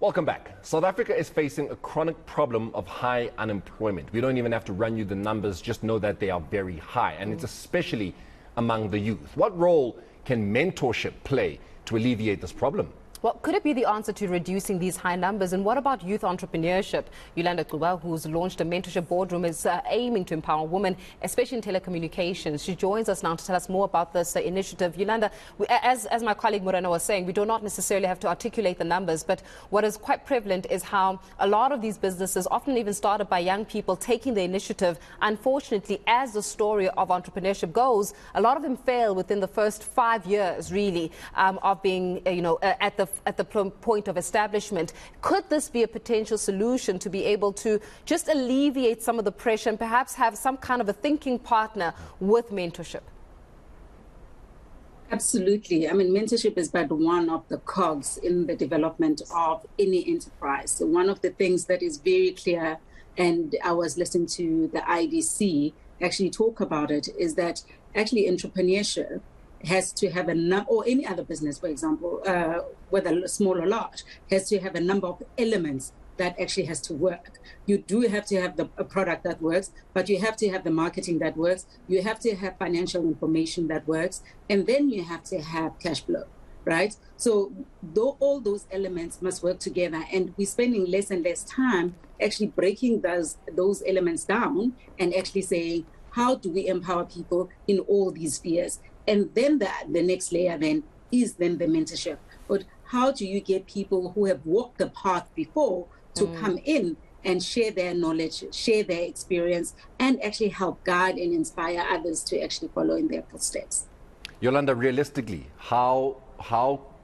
Welcome back. South Africa is facing a chronic problem of high unemployment. We don't even have to run you the numbers, just know that they are very high, and it's especially among the youth. What role can mentorship play to alleviate this problem? Well, could it be the answer to reducing these high numbers? And what about youth entrepreneurship? Yolanda Cuba, who's launched a Mentorship Boardroom, is aiming to empower women, especially in telecommunications. She joins us now to tell us more about this initiative. Yolanda, as my colleague Moreno was saying, we do not necessarily have to articulate the numbers, but what is quite prevalent is how a lot of these businesses, often even started by young people, taking the initiative. Unfortunately, as the story of entrepreneurship goes, a lot of them fail within the first 5 years, really, of being, at the point of establishment. Could this be a potential solution to be able to just alleviate some of the pressure and perhaps have some kind of a thinking partner with mentorship? Absolutely. I mean, mentorship is but one of the cogs in the development of any enterprise. So one of the things that is very clear, and I was listening to the IDC actually talk about it, is that actually entrepreneurship has to have or any other business, for example, whether small or large, has to have a number of elements that actually has to work. You do have to have a product that works, but you have to have the marketing that works. You have to have financial information that works, and then you have to have cash flow, right? So all those elements must work together, and we're spending less and less time actually breaking those elements down and actually saying, how do we empower people in all these spheres? And then the next layer then is then the mentorship. But how do you get people who have walked the path before to come in and share their knowledge, share their experience, and actually help guide and inspire others to actually follow in their footsteps? Yolanda, realistically, how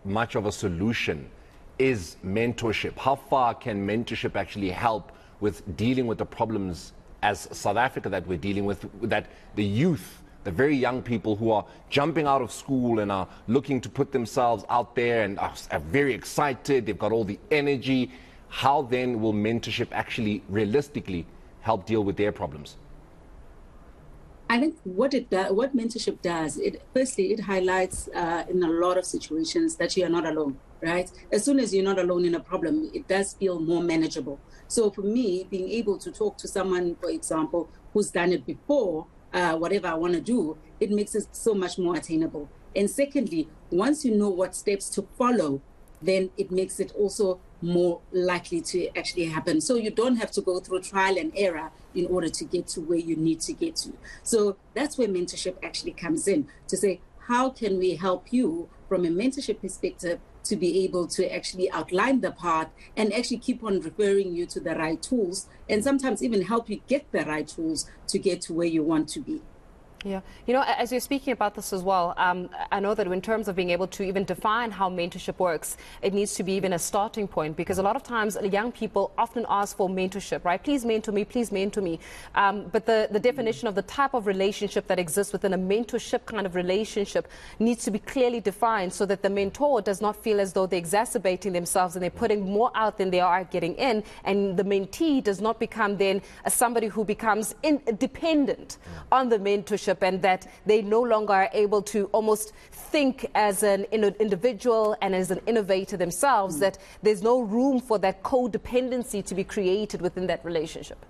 much of a solution is mentorship? How far can mentorship actually help with dealing with the problems as South Africa that we're dealing with, that the youth, the very young people who are jumping out of school and are looking to put themselves out there and are very excited, they've got all the energy. How then will mentorship actually realistically help deal with their problems? I think what mentorship does, firstly, it highlights in a lot of situations that you are not alone, right? As soon as you're not alone in a problem, it does feel more manageable. So for me, being able to talk to someone, for example, who's done it before, whatever I want to do, it makes it so much more attainable. And secondly, once you know what steps to follow, then it makes it also more likely to actually happen. So you don't have to go through trial and error in order to get to where you need to get to. So that's where mentorship actually comes in, to say, how can we help you from a mentorship perspective to be able to actually outline the path and actually keep on referring you to the right tools, and sometimes even help you get the right tools to get to where you want to be. Yeah. You know, as you're speaking about this as well, I know that in terms of being able to even define how mentorship works, it needs to be even a starting point, because a lot of times young people often ask for mentorship, right? Please mentor me, please mentor me. But the definition of the type of relationship that exists within a mentorship kind of relationship needs to be clearly defined, so that the mentor does not feel as though they're exacerbating themselves and they're putting more out than they are getting in, and the mentee does not become then somebody who becomes dependent on the mentorship, and that they no longer are able to almost think as an individual and as an innovator themselves, that there's no room for that codependency to be created within that relationship.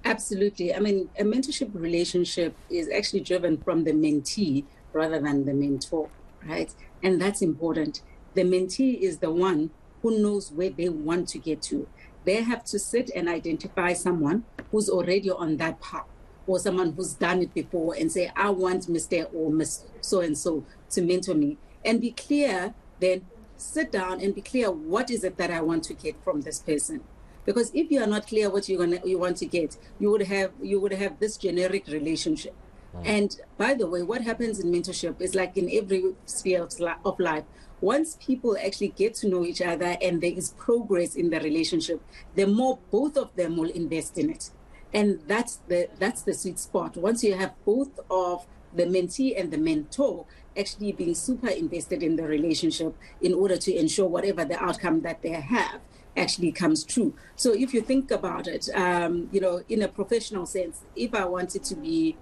Absolutely. I mean, a mentorship relationship is actually driven from the mentee rather than the mentor, right? And that's important. The mentee is the one who knows where they want to get to. They have to sit and identify someone who's already on that path, or someone who's done it before, and say, I want Mr. or Miss so-and-so to mentor me. And be clear, then sit down and be clear, what is it that I want to get from this person? Because if you are not clear what you want to get, you would have this generic relationship. And by the way, what happens in mentorship is like in every sphere of life. Once people actually get to know each other and there is progress in the relationship, the more both of them will invest in it. And that's the sweet spot. Once you have both of the mentee and the mentor actually being super invested in the relationship in order to ensure whatever the outcome that they have actually comes true. So if you think about it, in a professional sense, if I wanted to be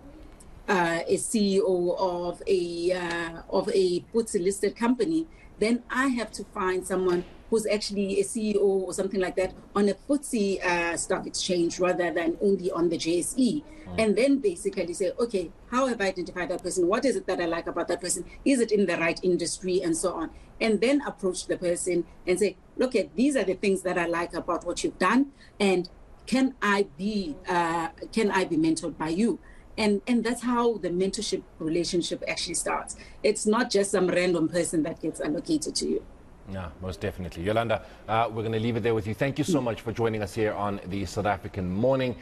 a CEO of a FTSE listed company, then I have to find someone who's actually a CEO or something like that on a FTSE stock exchange rather than only on the JSE. And then basically say, okay, how have I identified that person? What is it that I like about that person? Is it in the right industry and so on? And then approach the person and say, look, these are the things that I like about what you've done, and can I be mentored by you? And that's how the mentorship relationship actually starts. It's not just some random person that gets allocated to you. Yeah, most definitely. Yolanda, we're going to leave it there with you. Thank you so much for joining us here on the South African Morning.